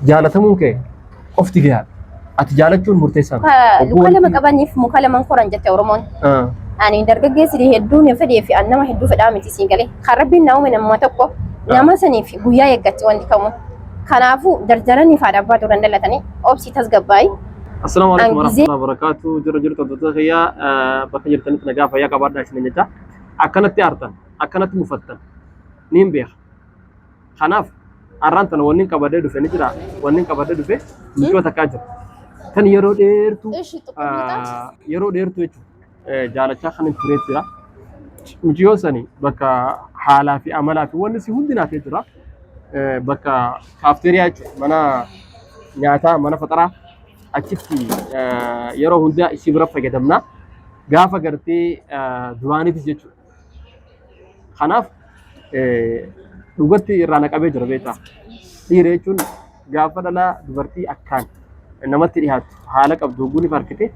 جالتهم كي قفتي جال أتجالتون مرتسم لكل ما قبلني في مكالمة قرن جت ورمون يعني درجة سري هدون يفدي في أنما هدو في العام تسينجلي خربين نوم من ما تقو نما سني في بويا يقت وان كم خنافو درجرني فعل بعض ورندلة تاني أوبسي تسقباي. السلام عليكم ورحمة الله وبركاته. جرجر تدوتها بخير تنت نجاف يا كبار داش نجتا أكنت تيارتن أكنت مفتن نيم بيخ خناف أرانتن ونين كبار دو في نجرا ونين كبار دو في نجوا تكاجر كان يرو ديرتو يرو ديرتو جالتشا خنين تريتيرا مجيو سني بكا حالا في عملا في ونسي هندنا في ترا بكا كافتيريا منا نياتا منا فترة أكيد يرو هندا إسيبرا فجدمنا غافا قرتي دواني تجيشو خناف دوغتي رانا كابي جربيتا ديريچون غافا دلا دوبرتي أكان إنما تريهات حالك أبدوغوني فاركتي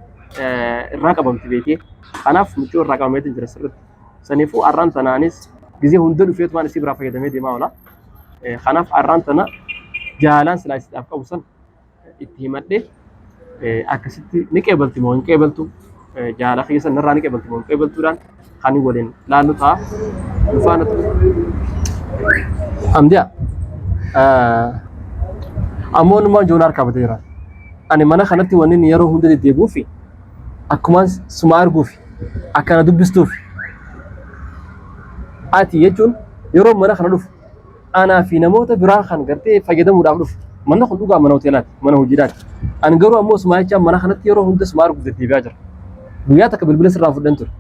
الرقم بيتي خناف مجور رقم ميت جرسرت سنيفو أران تنانيس جزي هندل فيت ما نسيبرا فجدمي دي ما ولا خناف أران تنا جالان سلايس أفكا وصل اتهمت دي akkasitti ni qeebalti moo hin qeebaltu jaala keessa narraa ni qeebalti moo hin qeebaltuudhaan kan waliin laallu ta'a dhufaanatu amdiya ammoon maan joon harkaa bateera ani mana kanatti wanni yeroo hunda deddeebi'uu fi akkuma suma arguuf akkana dubbistuuf ati jechuun yeroo mana kana dhufu anaa fi namoota biraa kan gartee fayyadamuudhaaf dhufu mana kun dhugaa mana hoteelaati mana hojiidhaati an garuu ammoo sumaacha mana kanatti yeroo hunda sumaa arguuf deddeebi'aa jira guyyaa takka bilbila sirraa fudhan ture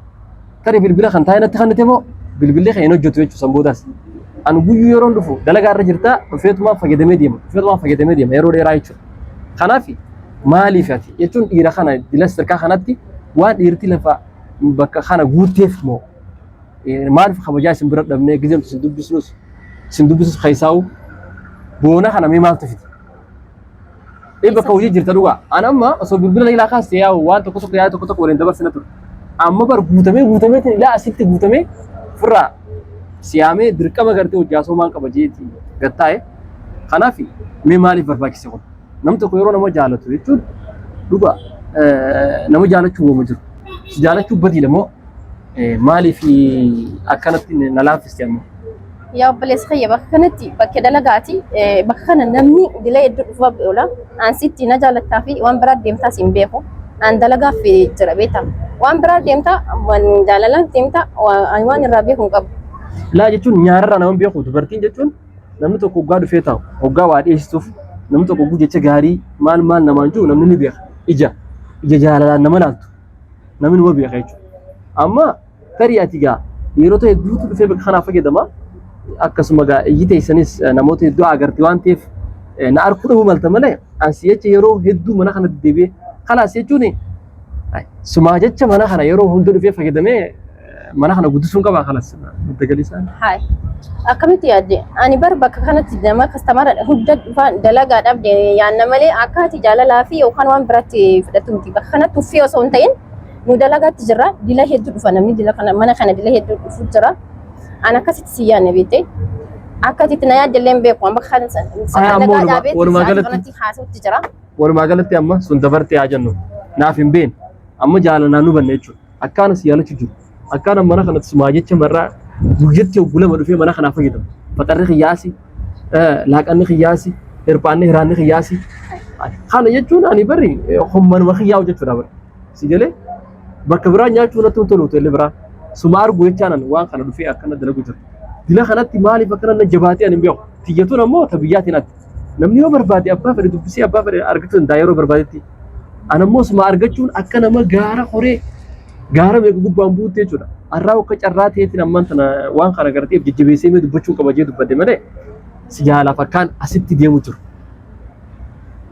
tari bilbila kan taa'inatti kannate moo bilbilli kan hin hojjetu jechuun sanboodaas an guyyuu yeroo dhufu dalagaa irra jirtaa dhufeetumaan fayyadamee deema yeroo dheeraa jechuudha kanaaf maaliif ati jechuun dhiira kana dila sadarkaa kanatti waan dhiirti lafa bakka kana guuteef moo maaliif kabajaa isin bira dhabnee gizemtu isin dubbisuus kaysaa'u boona kana mee maaltu fiti إبقى كوجي جرت لوجا أنا أما أصل بالبلد لا خاص يا وان تكسر يا تكسر ورين دبر سنة تر أما بر بوتامي لا أسيت بوتامي فرا سيامي دركا ما قرتي وجاسو مان كبجيتي قطعه خنافي مي مالي برباكي سكون نمت كويرو نمو جالتو يتود لوجا نمو جالتو ومجر جالتو بدي لمو مالي في أكنت نلافس يا مو يا بليس خيّة بخنتي بكده لقاتي بخنا نمني دلائي الدفوب أولا عن ستي نجال التافي وان براد ديمتا سيمبيخو عن دلقا في جربيتا وان براد ديمتا وان جالالان ديمتا وان الرابيخو قب لا جتون نيارا نمن بيخو دبرتين جتون نمتو كوغادو فيتاو وغا واد ايستوف نمتو كوغو جيتش غاري مال نمانجو نمني بيخ إجا جالالان نمنالتو نمن وبيخ يجو أما ترياتي غا يروتو يدوتو دفي بخنا فقدما akkasuma gaa iyyitaysanis namoota hedduu agartii waan ta'eef na arkuu dhabu malta malee ansi jecha yeroo hedduu mana kana deebi'ee khalaas jechuun sumaa jecha mana kana yeroo hunda dhufee fayyadamee mana kana guddisuun qaba khalaas mudagaliisaan hay akkamitti yaadde ani bar bakka kanatti nama kastamara hunda dhufaan dalagaadhaaf yaanna malee akkaati jaalalaa fi yookaan waan biraatti fudhatu miti bakka kanatti uffii osoo hin ta'in nu dalagaatti jirra dila hedduu dhufa namni dila kana mana kana dila hedduu dhufu jira أنا كسيت سيان بيتي أكتيت نيا دلهم بيكون بخان ولا ما قالت يا أما سندبرتي أجنو نافين بين أما جالنا نوبن نيجو أكان سيالة تجو أكان منا خنا تسمعي مرة وجدت وقوله ما في منا خنا فيدم فترى خياسي لكن خياسي إرباني هراني خياسي خنا يجون أنا بري هم من وخياو جت فرابر سيجله بكبران يا شو نتون تلو تلبرا سمار غويتشانن وان خنا في أكنا دلقو جت دلا خنا تمالي فكرنا نجباتي أنا بيو تيجتون أمو تبياتي نات نمني هو بربادي أبا فريد بسي أبا فريد أرجعون دايرو بربادي أنا موس ما أرجعون أكنا ما جارا خوري جارا ميكو بامبو تيجونا الراو كجرات هي تنامن تنا وان خنا قرتي بجيبيسي مي دبچون كباجي دبدي مره سيالا فكان أسيت ديموتر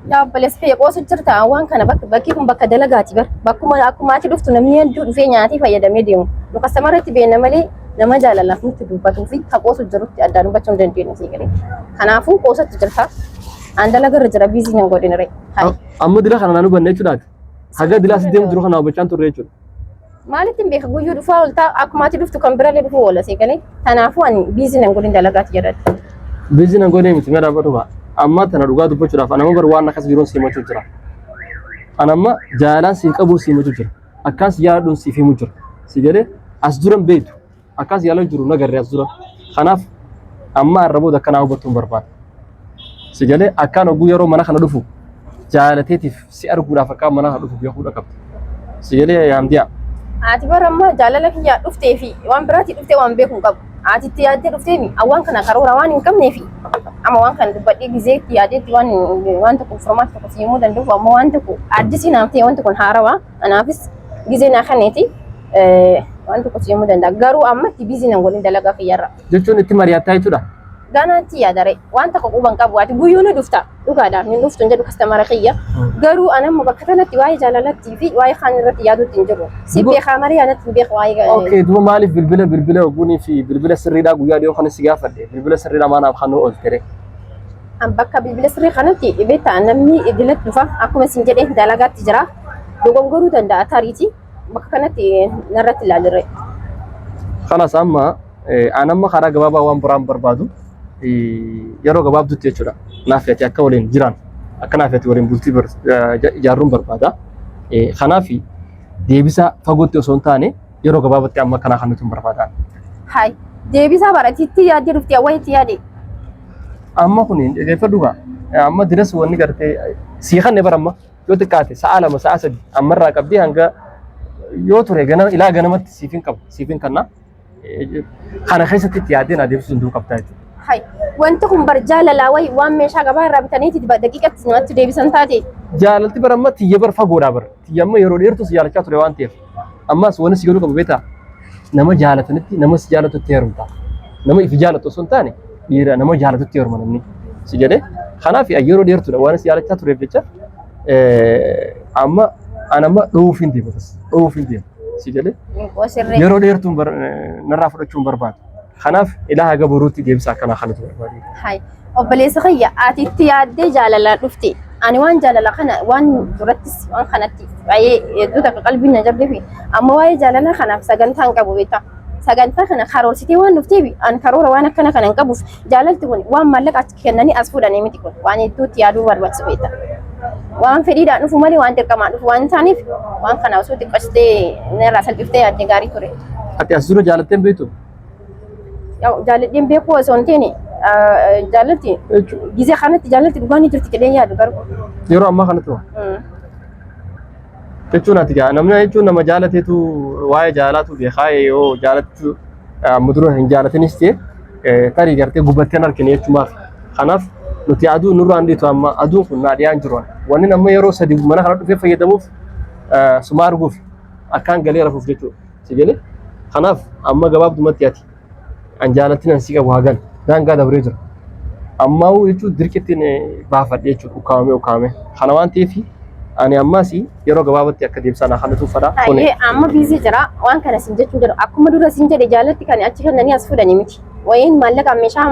يا بلس في قوس جرتا وان كان بكيكم بك دلغاتي بر بكما اكو ما تدفت نمني دو في نياتي فيدا ميديم لو كسمرت بين ملي لما جاللا فوت دوباتو في قوس جرت ادانو بچون دنتي نسيغري خنافو قوس جرتا عند لغر جرا بيزي نغودين ري هاي أما دلا خنا نانو بنيچو دات حاجه دلا سديم درو خنا بچان توريچو مالتين بيخ غيو دفاول تا اكو ما تدفت كمبرال دفو ولا سيغلي خنافو ان بيزي نغودين دلغاتي جرات بيزي نغودين متمرا بتوبا أما تنادوغا دبوا جرا فأنا ما بروانا كاس جيرون سيما جرا أنا ما جالان سيكابو سيما جرا أكاس يادون سيفي مجرا سيجلي أسدورن بيتو أكاس يالا جرو نغر أسدورن خناف أما الربو دكنا وبتون برباد سيجلي أكان أبو يرو منا خنا دفو جالتي سي أرغودا فكا منا دفو بيخودا كاب سيجلي يا أمديا ati baramma jaalala kiyya dhuftee fi waan biraatti dhuftee waan beekuu qabu atitti yaaddee dhufteemi awwaan kana karoora waan hin qabnee fi amma waan kana dubbadhee gizeetti yaaddeetti waan tokko formaata tokko siimuu danda'uuf amma waan tokko addisii naaf ta'e wanti kun haarawaa anaafis gizee naa kaneeti waan tokko siimuu danda'a garuu ammatti biizii nan godhin dalagaa kiyyarra jechuun itti mari'attaa jechuudha ganaatti yaadare waan tokko quban qabu ati guyyuu ni dhufta dhugaadhaan ni dhuftu jedhu kastamara kiyya garuu anamma bakka kanatti waa'ee jaalalatti fi waa'ee kaan irratti yaaduutti hin jiru si beekaa marii anatti beek waa'ee okay duba maaliif bilbila oguunii fi bilbila sirriidhaa guyyaa dhiyoo kana si gaafadhe bilbila sirriidhaa maanaaf hannoo ooltere an bakka bilbila sirrii kanatti beektaa namni idilatti dhufa akkuma isin jedhee dalagaatti jira dogongoruu danda'a tariiti bakka kanatti narratti ilaalirre khalas amma anamma karaa gabaabaa waan biraan barbaadu yeroo gabaabduutti jechuudha naaf yati akka waliin jiran akka naaf yati waliin bultii ijaarruun barbaada kanaaf deebisa fagootti osoo hin taane yeroo gabaabatti amma kanaa kan nuti barbaadaan hay deebisa baratiitti yaadde dhufti awwayitti yaade amma kun dhaggeeffadhuga amma dinas wanni gartee sii kanne baramma yoo xiqqaate sa'a lama sa'a sadi ammarraa qabdii hanga yoo ture ganama ilaa ganamatti siifin kanna kana keessatti itti yaaddeen adeemsisuun duu qabdaa jechuudha hay wanti kun bar jaalalaa wayi waan meeshaa gabaa irraa bitaniiti daqiiqatti namatti deebisan taate jaalalti baramma tiyya bar fagoodhaa bar tiyya amma yeroo dheertu si jaalachaa ture waan ta'eef ammas wanni si godhuu qabu beektaa nama jaalatanitti nama si jaalatutti heerumta nama ifi jaalatu osoo hin taane dhiira nama jaalatutti heeruma namni si jedhee kanaaf yeroo dheertudha waan si jaalachaa tureef jecha amma anamma dhuufiin deema si jedhee yeroo dheertuun narraa fudhachuun barbaadu kanaaf ilaaha gabaruutti deebisa akkanaa kanatu barbaadu. Hay obboleessa kiyya ati itti yaaddee jaalalaa dhufte ani waan jaalala kana waan durattis waan kanatti baay'ee hedduu takka qalbiin na jabdee fi amma waa'ee jaalala kanaaf sagantaa hin qabu beektaa sagantaa kana karoorsitee waan dhufteef an karoora waan akkana kana hin qabuuf jaalalti kun waan maallaqa achi kennanii as fuudhanii miti kun waan hedduutti yaaduu barbaachisu beektaa. Waan fedhiidhaan dhufu malee waan dirqamaan dhufu waan taaniif waan kana osoo xiqqaashitee narraa salphiftee yaaddee gaarii ture. Ati as dura jaalatteen beektu? Jaaladheen beekuu osoo hin taane jaalatti gizee kanatti jaalatti dhugaan jirti jedhee yaadu garuu. Yeroo ammaa kanatti hoo? Jechuun ati namni jechuun nama jaalateetu waa'ee jaalaatu beekaa yoo jaalachuu muduraan hin jaalatinis ta'e tarii gartee gubbattee harkine jechuumaaf. Kanaaf nuti aduu nurraan dhiitu amma aduun kun naa dhiyaan jiru wanni nama yeroo sadi mana kana dhufee fayyadamuuf suma arguuf akkaan galee rafuuf jechuudha si galee kanaaf amma gabaabdumatti ati an jaalattiin an si qabu hagan daangaa dabree jira ammaa jechuun dirqittiin baafadhe jechuudha ukkaamame kana waan ta'eef ani ammaas yeroo gabaabatti akka deebisaan kanatu fadha amma biizii jira waan kana sin jechuun jira akkuma dura sin jedhe jaalatti kan achi kennanii as fuudhanii miti wayiin maallaqa meeshaa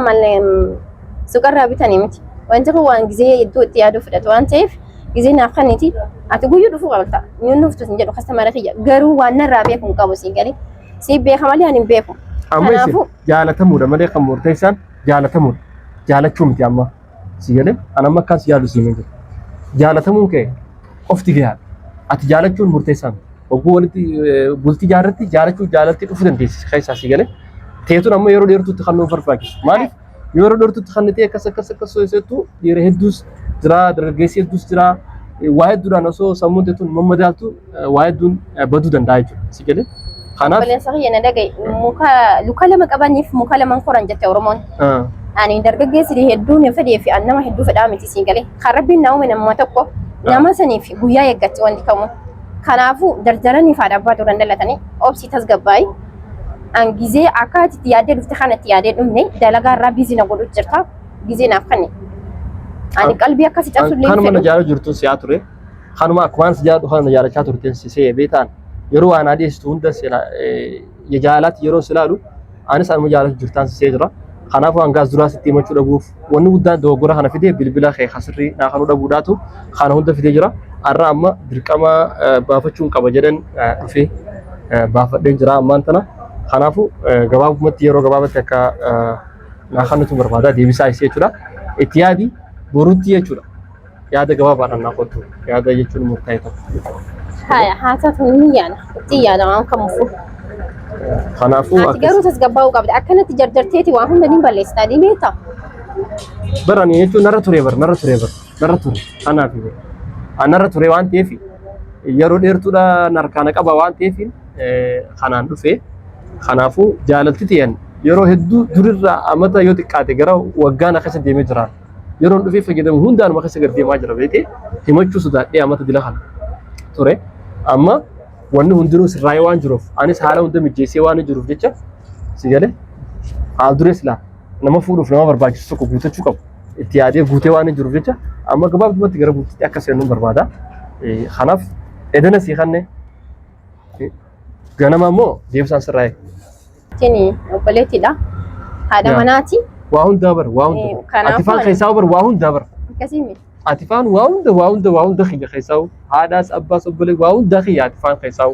suqarraa bitanii miti wanti kun waan gizee iddoo itti yaaduu fudhatu waan ta'eef gizee naaf kanniiti ati guyyuu dhufuu qabda nyuun dhuftu sin jedhu kastamara kiyya garuu waan narraa beeku hin qabu si galee si beeka malee ani hin beeku. Amma isin jaalatamuudha malee kan murteessaan jaalatamuudha jaalachuu miti amma si galee ani amma akkas yaadu si hin jiru jaalatamuun kee qofti gahaadha ati jaalachuun murteessaan ogguu walitti bultii jaarratti jaalachuu jaalatti dhufuu dandeessi keessaa si galee teetuun amma yeroo dheertuutti kan nuuf barbaachisu maaliif yeroo dheertuutti kan ta'e akkas soosatu dhiira hedduus jira dargaggeessi hedduus jira waa hedduudhaan osoo sammuun teetuun mammadaaltu waa hedduun baduu danda'a jechuudha si galee kanaaf baleensa kiyya dhagaye luka lama qabaniif muka lama koran jette Oromoon ani dargaggeessi hedduun fedhee fi nama hedduu fedhaa miti si galee kan rabbiin na uume nama tokko nama saniif guyyaa eeggatti wanti kamu kanaafuu dardaranii fi abbaa turan dalatanii obsii tasgabbaa'ii an gizee akka ati yaadee dhufte kanatti yaadee dhumne dalagaa irraa biizii na godhu jirta gizee naaf kanne ani qalbii akkasii cabsullee kanuma na jaalatu jirtu siyaa ture kanuma akkuma si jaadu kana jaalachaa turteen sisee beetaan yeroo waan adeessitu hunda ya jaalaati yeroo silaalu anis anuma jaalatu jirtaan sisee jira kanaafuu hangaas duraa sitti himachuu dhabuuf wanni guddaan dogoggora kana fidee bilbila kee hasirrii naa kanuu dhabuudhaatu kana hunda fidee jira har'a amma dirqama baafachuun qaba jedhan dhufee baafadheen jira ammaan tana kanaafuu gabaabumatti yeroo gabaabatti akka naa kanatu barbaadaa deebisaa isee jechuudha itti yaadi boruutti jechuudha. Yaada gabaabaadhaan naa qottu. Yaada jechuun murtaa'e tokko. Haya haata tuni yaana. Xiyyaadha waan kamufu. Kanaafuu Ati garuu tasgabbaa'uu qabda. Akkanatti jarjarteeti waa hunda ni balleessitaa dhibeeta. barani jechuun narra ture narra ture kanaaf narra ture waan ta'eef yeroo dheertuudha narkaana qaba waan ta'eef kanaan dhufe kanaafuu jaalalti ta'an yeroo hedduu durirraa amata yoo xiqqaate gara waggaan akkasa deemee jira yeroo dhufee fayyadamu hundaan makasa gad deemaa jira beekee himachuu sodaadhee amata dila kana ture amma wanni hundinuu sirraa'ee waan jiruuf anis haala hunda mijeessee waan jiruuf jecha si galee haal durees laa nama fuudhuuf nama barbaachisu tokko guutachuu qabu itti yaadee guutee waan jiruuf jecha amma gabaabumatti gara guututti akka seenuun barbaada kanaaf edana si kanne ganama immoo deebisaan sirraa'e Tini obboleettiidha. Haadha manaati. waa hundaa bar waa hunda ati faan keessaa bar waa hundaa bar Akkasii miti. ati faan waa hunda xiyya keessaa haadhaas abbaas obbolee waa hundaa xiyya ati faan keessaa